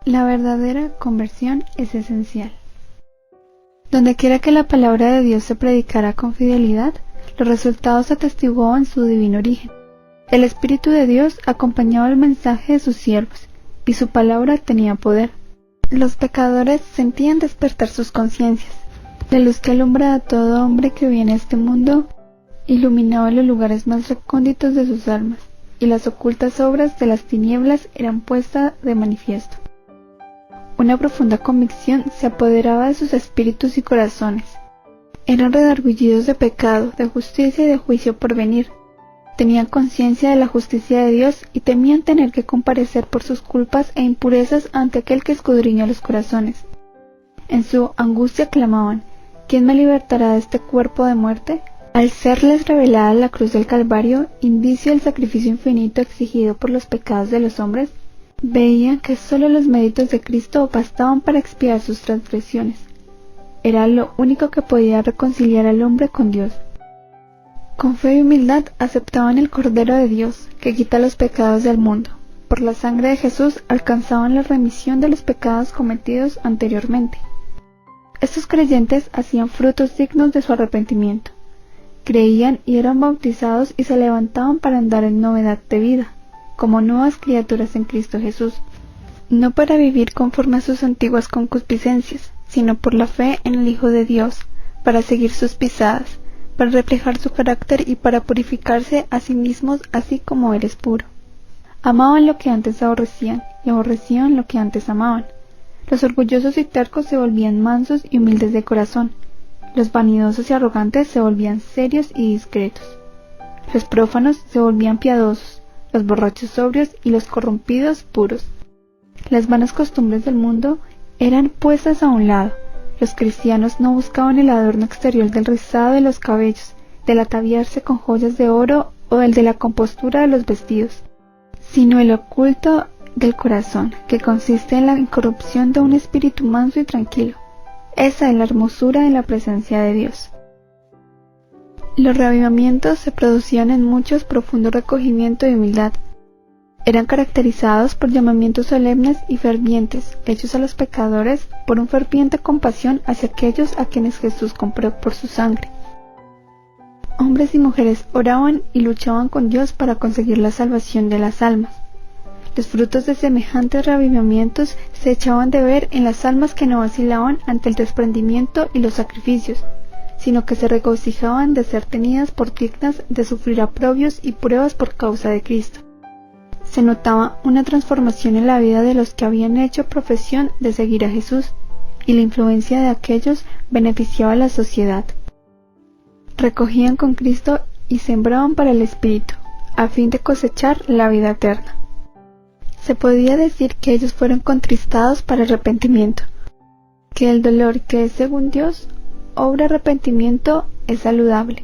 La verdadera conversión es esencial. Dondequiera que la palabra de Dios se predicara con fidelidad, los resultados atestiguaban su divino origen. El Espíritu de Dios acompañaba el mensaje de sus siervos, y su palabra tenía poder. Los pecadores sentían despertar sus conciencias. La luz que alumbra a todo hombre que viene a este mundo iluminaba los lugares más recónditos de sus almas, y las ocultas obras de las tinieblas eran puestas de manifiesto. Una profunda convicción se apoderaba de sus espíritus y corazones. Eran redargüidos de pecado, de justicia y de juicio por venir. Tenían conciencia de la justicia de Dios y temían tener que comparecer por sus culpas e impurezas ante aquel que escudriña los corazones. En su angustia clamaban: ¿quién me libertará de este cuerpo de muerte? Al serles revelada la cruz del Calvario, indicio del sacrificio infinito exigido por los pecados de los hombres, veían que sólo los méritos de Cristo bastaban para expiar sus transgresiones. Era lo único que podía reconciliar al hombre con Dios. Con fe y humildad aceptaban el Cordero de Dios, que quita los pecados del mundo. Por la sangre de Jesús alcanzaban la remisión de los pecados cometidos anteriormente. Estos creyentes hacían frutos dignos de su arrepentimiento. Creían y eran bautizados y se levantaban para andar en novedad de vida, como nuevas criaturas en Cristo Jesús, no para vivir conforme a sus antiguas concupiscencias, sino por la fe en el Hijo de Dios, para seguir sus pisadas, para reflejar su carácter y para purificarse a sí mismos así como Él es puro. Amaban lo que antes aborrecían, y aborrecían lo que antes amaban. Los orgullosos y tercos se volvían mansos y humildes de corazón. Los vanidosos y arrogantes se volvían serios y discretos. Los prófanos se volvían piadosos, los borrachos sobrios y los corrompidos puros. Las vanas costumbres del mundo eran puestas a un lado. Los cristianos no buscaban el adorno exterior del rizado de los cabellos, del ataviarse con joyas de oro o el de la compostura de los vestidos, sino el oculto del corazón, que consiste en la incorrupción de un espíritu manso y tranquilo. Esa es la hermosura en la presencia de Dios. Los reavivamientos se producían en muchos profundo recogimiento y humildad. Eran caracterizados por llamamientos solemnes y fervientes, hechos a los pecadores por un ferviente compasión hacia aquellos a quienes Jesús compró por su sangre. Hombres y mujeres oraban y luchaban con Dios para conseguir la salvación de las almas. Los frutos de semejantes reavivamientos se echaban de ver en las almas que no vacilaban ante el desprendimiento y los sacrificios, sino que se regocijaban de ser tenidas por dignas de sufrir aprobios y pruebas por causa de Cristo. Se notaba una transformación en la vida de los que habían hecho profesión de seguir a Jesús, y la influencia de aquellos beneficiaba a la sociedad. Recogían con Cristo y sembraban para el Espíritu, a fin de cosechar la vida eterna. Se podía decir que ellos fueron contristados para arrepentimiento, que el dolor que es según Dios obra arrepentimiento es saludable,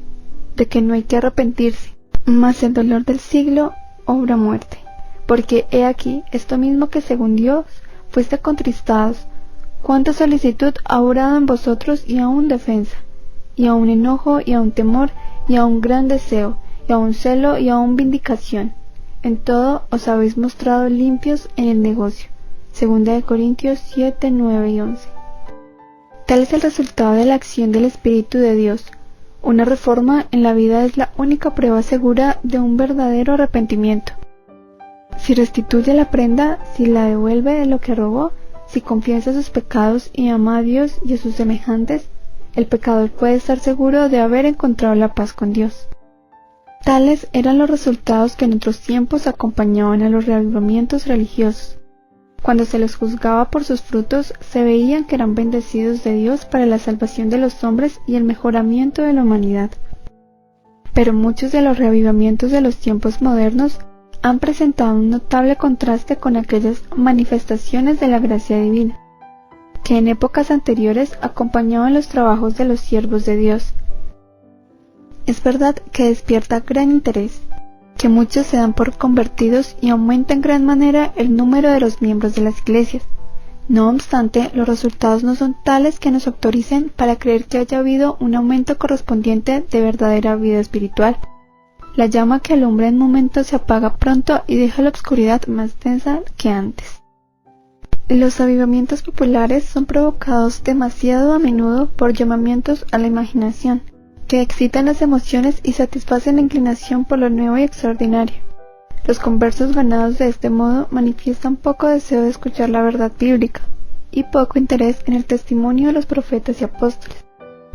de que no hay que arrepentirse, mas el dolor del siglo obra muerte. Porque he aquí, esto mismo que según Dios fuiste contristados, cuánta solicitud ha obrado en vosotros y aún defensa, y aún enojo y aún temor, y aún gran deseo, y aún celo y aún vindicación. En todo os habéis mostrado limpios en el negocio. 2 Corintios 7, 9 y 11. Tal es el resultado de la acción del Espíritu de Dios. Una reforma en la vida es la única prueba segura de un verdadero arrepentimiento. Si restituye la prenda, si la devuelve de lo que robó, si confiesa sus pecados y ama a Dios y a sus semejantes, el pecador puede estar seguro de haber encontrado la paz con Dios. Tales eran los resultados que en otros tiempos acompañaban a los reavivamientos religiosos. Cuando se les juzgaba por sus frutos, se veían que eran bendecidos de Dios para la salvación de los hombres y el mejoramiento de la humanidad. Pero muchos de los reavivamientos de los tiempos modernos han presentado un notable contraste con aquellas manifestaciones de la gracia divina, que en épocas anteriores acompañaban los trabajos de los siervos de Dios. Es verdad que despierta gran interés, que muchos se dan por convertidos y aumenta en gran manera el número de los miembros de las iglesias. No obstante, los resultados no son tales que nos autoricen para creer que haya habido un aumento correspondiente de verdadera vida espiritual. La llama que alumbra en momentos se apaga pronto y deja la oscuridad más densa que antes. Los avivamientos populares son provocados demasiado a menudo por llamamientos a la imaginación, que excitan las emociones y satisfacen la inclinación por lo nuevo y extraordinario. Los conversos ganados de este modo manifiestan poco deseo de escuchar la verdad bíblica y poco interés en el testimonio de los profetas y apóstoles.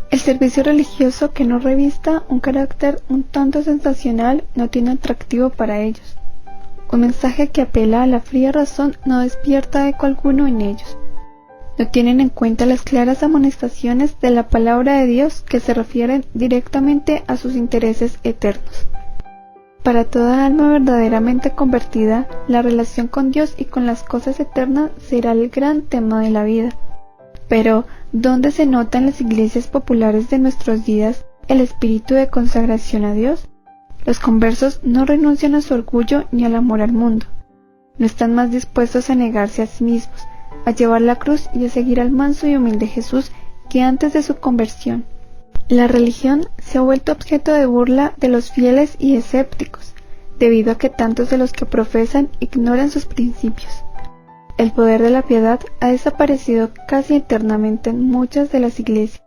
El servicio religioso que no revista un carácter un tanto sensacional no tiene atractivo para ellos. Un mensaje que apela a la fría razón no despierta eco alguno en ellos. No tienen en cuenta las claras amonestaciones de la palabra de Dios que se refieren directamente a sus intereses eternos. Para toda alma verdaderamente convertida, la relación con Dios y con las cosas eternas será el gran tema de la vida. Pero, ¿dónde se nota en las iglesias populares de nuestros días el espíritu de consagración a Dios? Los conversos no renuncian a su orgullo ni al amor al mundo. No están más dispuestos a negarse a sí mismos, a llevar la cruz y a seguir al manso y humilde Jesús que antes de su conversión. La religión se ha vuelto objeto de burla de los fieles y escépticos, debido a que tantos de los que profesan ignoran sus principios. El poder de la piedad ha desaparecido casi eternamente en muchas de las iglesias.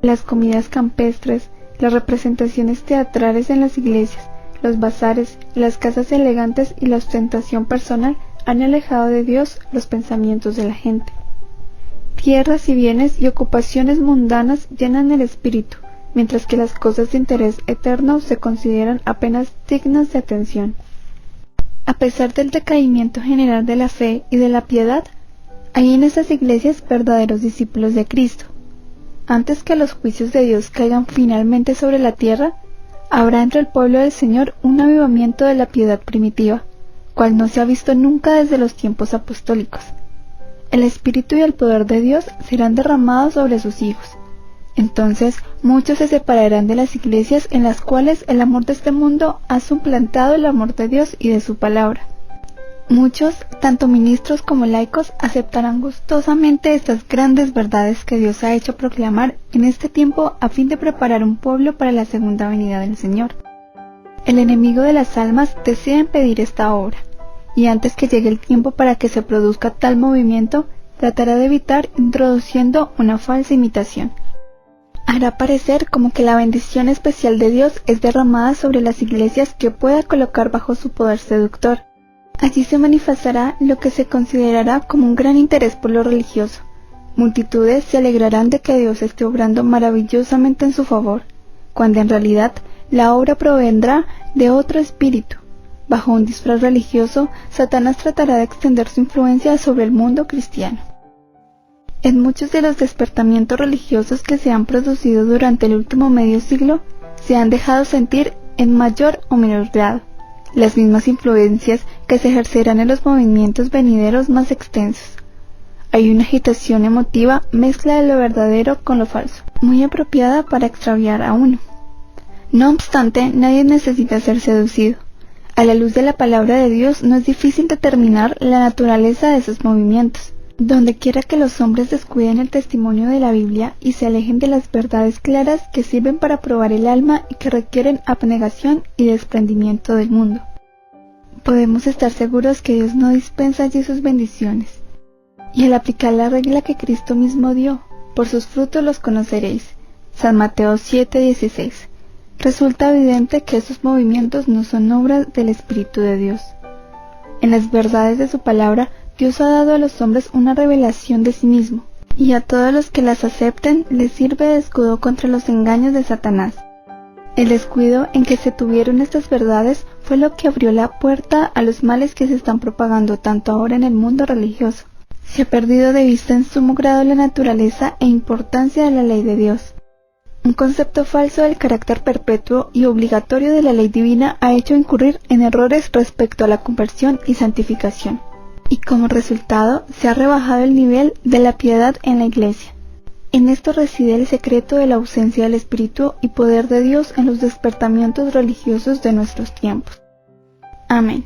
Las comidas campestres, las representaciones teatrales en las iglesias, los bazares, las casas elegantes y la ostentación personal han alejado de Dios los pensamientos de la gente. Tierras y bienes y ocupaciones mundanas llenan el espíritu, mientras que las cosas de interés eterno se consideran apenas dignas de atención. A pesar del decaimiento general de la fe y de la piedad, hay en estas iglesias verdaderos discípulos de Cristo. Antes que los juicios de Dios caigan finalmente sobre la tierra, habrá entre el pueblo del Señor un avivamiento de la piedad primitiva, cual no se ha visto nunca desde los tiempos apostólicos. El Espíritu y el poder de Dios serán derramados sobre sus hijos. Entonces muchos se separarán de las iglesias en las cuales el amor de este mundo ha suplantado el amor de Dios y de su palabra. Muchos, tanto ministros como laicos, aceptarán gustosamente estas grandes verdades que Dios ha hecho proclamar en este tiempo a fin de preparar un pueblo para la segunda venida del Señor. El enemigo de las almas desea impedir esta obra, y antes que llegue el tiempo para que se produzca tal movimiento, tratará de evitar introduciendo una falsa imitación. Hará parecer como que la bendición especial de Dios es derramada sobre las iglesias que pueda colocar bajo su poder seductor. Allí se manifestará lo que se considerará como un gran interés por lo religioso. Multitudes se alegrarán de que Dios esté obrando maravillosamente en su favor, cuando en realidad la obra provendrá de otro espíritu. Bajo un disfraz religioso, Satanás tratará de extender su influencia sobre el mundo cristiano. En muchos de los despertamientos religiosos que se han producido durante el último medio siglo, se han dejado sentir en mayor o menor grado las mismas influencias que se ejercerán en los movimientos venideros más extensos. Hay una agitación emotiva, mezcla de lo verdadero con lo falso, muy apropiada para extraviar a uno. No obstante, nadie necesita ser seducido. A la luz de la palabra de Dios no es difícil determinar la naturaleza de esos movimientos. Donde quiera que los hombres descuiden el testimonio de la Biblia y se alejen de las verdades claras que sirven para probar el alma y que requieren abnegación y desprendimiento del mundo, podemos estar seguros que Dios no dispensa allí sus bendiciones. Y al aplicar la regla que Cristo mismo dio, por sus frutos los conoceréis, San Mateo 7:16, resulta evidente que esos movimientos no son obras del Espíritu de Dios. En las verdades de su palabra, Dios ha dado a los hombres una revelación de sí mismo, y a todos los que las acepten les sirve de escudo contra los engaños de Satanás. El descuido en que se tuvieron estas verdades fue lo que abrió la puerta a los males que se están propagando tanto ahora en el mundo religioso. Se ha perdido de vista en sumo grado la naturaleza e importancia de la ley de Dios. Un concepto falso del carácter perpetuo y obligatorio de la ley divina ha hecho incurrir en errores respecto a la conversión y santificación. Y como resultado se ha rebajado el nivel de la piedad en la Iglesia. En esto reside el secreto de la ausencia del Espíritu y poder de Dios en los despertamientos religiosos de nuestros tiempos. Amén.